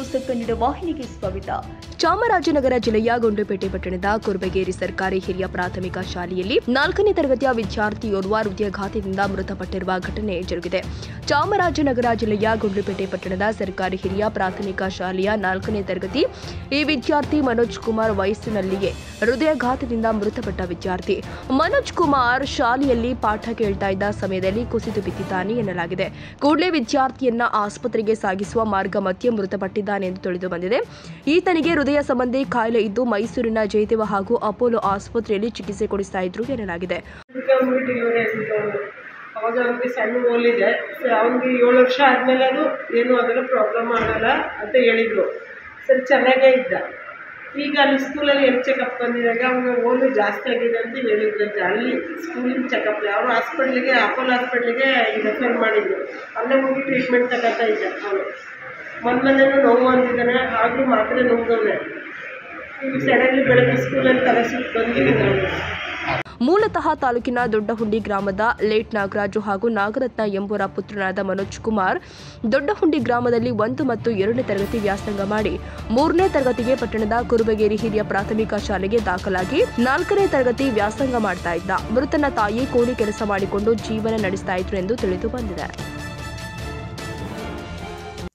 News Kannada ವಾಹಿನಿಗೆ ಸ್ವಾಗತ. ಚಾಮರಾಜನಗರ ಜಿಲ್ಲೆಯ ಗುಂಡ್ಲುಪೇಟೆ ಪಟ್ಟಣದ ಕುರುಬಗೇರಿ ಸರ್ಕಾರಿ ಹಿರಿಯ ಪ್ರಾಥಮಿಕ ಶಾಲೆಯಲ್ಲಿ 4ನೇ ತರಗತಿಯ ವಿದ್ಯಾರ್ಥಿಯೋರ್ವ ಹೃದಯಾಘಾತದಿಂದ ಮೃತಪಟ್ಟಿರುವ ಘಟನೆ ಜರುಗಿದೆ. ಚಾಮರಾಜನಗರ ಜಿಲ್ಲೆಯ ಗುಂಡ್ಲುಪೇಟೆ ಪಟ್ಟಣದ ಸರ್ಕಾರಿ ಹಿರಿಯ ಪ್ರಾಥಮಿಕ ಶಾಲೆಯ 4ನೇ ತರಗತಿ ಈ ವಿದ್ಯಾರ್ಥಿ ಮನೋಜ್ ಕುಮಾರ್ ವಯಸ್ಸಿನಲ್ಲಿಯೇ ಹೃದಯಾಘಾತದಿಂದ ಮೃತಪಟ್ಟ ವಿದ್ಯಾರ್ಥಿ. ಮನೋಜ್ ಕುಮಾರ್ ಶಾಲೆಯಲ್ಲಿ ಪಾಠ ಕೇಳ್ತಾ ಇದ್ದ ಸಮಯದಲ್ಲಿ ಕುಸಿದು ಬಿದ್ದಿದ್ದಾನೆ ಎನ್ನಲಾಗಿದೆ. ಕೂಡಲೇ ವಿದ್ಯಾರ್ಥಿಯನ್ನ ಆಸ್ಪತ್ರೆಗೆ ಸಾಗಿಸುವ ಮಾರ್ಗ ಮಧ್ಯೆ ಮೃತಪಟ್ಟಿದ್ದಾನೆ ಎಂದು ತಿಳಿದು ಬಂದಿದೆ. ಈತನಿಗೆ ಹೃದಯ ಸಂಬಂಧಿ ಕಾಯಿಲೆ ಇದ್ದು ಮೈಸೂರಿನ ಜಯದೇವ ಹಾಗೂ ಅಪೋಲೋ ಆಸ್ಪತ್ರೆಯಲ್ಲಿ ಚಿಕಿತ್ಸೆ ಕೊಡಿಸ್ತಾ ಇದ್ರು ಎನ್ನಲಾಗಿದೆ. ಅವಾಗ ಅವನಿಗೆ ಸಣ್ಣ ಹೋಲಿದೆ, ಅವನಿಗೆ 7 ವರ್ಷ ಆದಮೇಲೆ ಅದು ಏನೂ ಆಗಲ್ಲ, ಪ್ರಾಬ್ಲಮ್ ಆಗಲ್ಲ ಅಂತ ಹೇಳಿದರು. ಸರಿ, ಚೆನ್ನಾಗೇ ಇದ್ದ. ಈಗ ಅಲ್ಲಿ ಸ್ಕೂಲಲ್ಲಿ ಚೆಕಪ್ ಬಂದಿದಾಗ ಅವನಿಗೆ ಹೋಲು ಜಾಸ್ತಿ ಆಗಿದೆ ಅಂತ ಹೇಳಿದ್ರಂತೆ. ಅಲ್ಲಿ ಸ್ಕೂಲಿನ ಚೆಕಪ್ ಅವರು ಹಾಸ್ಪಿಟ್ಲಿಗೆ, ಅಪೋಲೋ ಹಾಸ್ಪಿಟ್ಲಿಗೆ ರೆಫರ್ ಮಾಡಿದ್ರು. ಅಲ್ಲೇ ಹೋಗಿ ಟ್ರೀಟ್ಮೆಂಟ್ ತಗೋತಾ ಇದ್ದ. ಅವನು ಮೊನ್ನೆನೂ ನೋವು ಅಂದಿದ್ದಾನೆ, ಆಗಲೂ ಮಾತ್ರ ನುಂಗವನೆ. ಈಗ ಸಡನ್ಲಿ ಬೆಳಗ್ಗೆ ಸ್ಕೂಲಲ್ಲಿ ತಲಸಿಟ್ಟು ಬಂದಿದ್ದಾನೆ. ಮೂಲತಃ ತಾಲೂಕಿನ ದೊಡ್ಡಹುಂಡಿ ಗ್ರಾಮದ ಲೇಟ್ ನಾಗರಾಜು ಹಾಗೂ ನಾಗರತ್ನ ಎಂಬುವರ ಪುತ್ರನಾದ ಮನೋಜ್ ಕುಮಾರ್ ದೊಡ್ಡಹುಂಡಿ ಗ್ರಾಮದಲ್ಲಿ 1 ಮತ್ತು 2ನೇ ತರಗತಿ ವ್ಯಾಸಂಗ ಮಾಡಿ 3ನೇ ತರಗತಿಗೆ ಪಟ್ಟಣದ ಕುರುಬಗೇರಿ ಹಿರಿಯ ಪ್ರಾಥಮಿಕ ಶಾಲೆಗೆ ದಾಖಲಾಗಿ 4ನೇ ತರಗತಿ ವ್ಯಾಸಂಗ ಮಾಡ್ತಾ ಇದ್ದ. ಮೃತನ ತಾಯಿ ಕೂಲಿ ಕೆಲಸ ಮಾಡಿಕೊಂಡು ಜೀವನ ನಡೆಸ್ತಾ ಇದ್ರು ಎಂದು ತಿಳಿದು ಬಂದಿದೆ.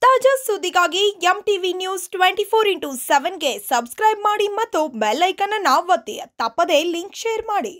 ತಾಜಾ ಸುದ್ದಿಗಾಗಿ ಎಂಟಿವಿ ನ್ಯೂಸ್ 24x7ಗೆ ಸಬ್ಸ್ಕ್ರೈಬ್ ಮಾಡಿ ಮತ್ತು ಬೆಲ್ ಐಕಾನ್ ಅನ್ನು ಒತ್ತಿ. ತಪ್ಪದೇ ಲಿಂಕ್ ಶೇರ್ ಮಾಡಿ.